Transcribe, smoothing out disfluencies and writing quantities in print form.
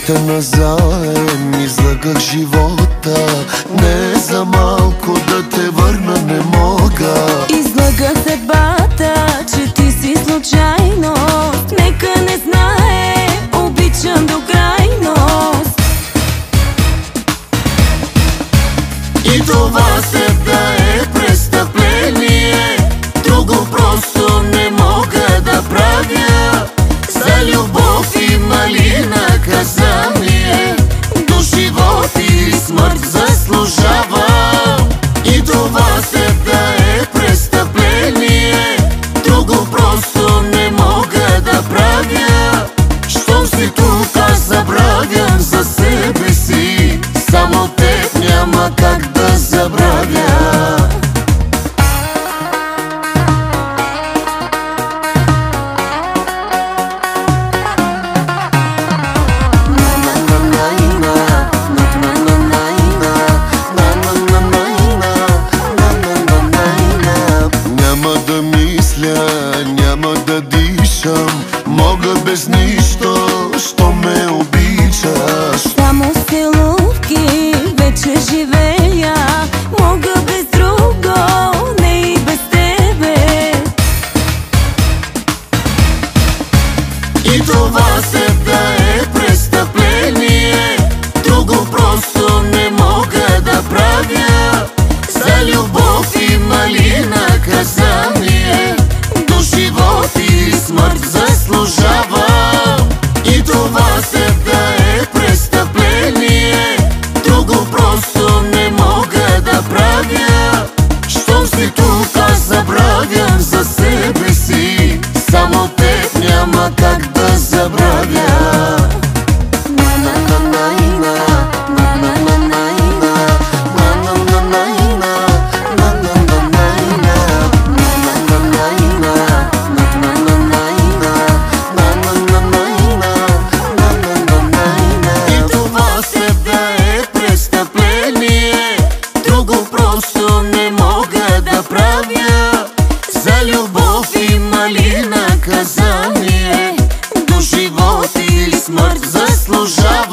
те назаем, излагах живота. Не е за малко да те върна, не мога. Излагах съдбата, че ти си случайност. Нека не знае, обичам до крайност. И това да е престъпление, друго просто не мога да правя. За любов има ли наказание? До живот или смърт заслужавам. И това да е престъпление, друго просто не мога да правя. Щом си тук, аз забравям за себе си. Само теб няма как да забравя. Няма да дишам, мога без нищо, що ме обичаш. Само с целувки вече живея, мога без друго, не и без тебе. И това да е престъпление, друго просто не мога да правя. За любов има ли наказание? До живот или смърт заслужавам. И това да е престъпление, друго просто не мога да правя. Щом си тук, аз забравям за себе си. Само теб няма как да забравя. За любов има ли наказание? До живот или смърт заслужава.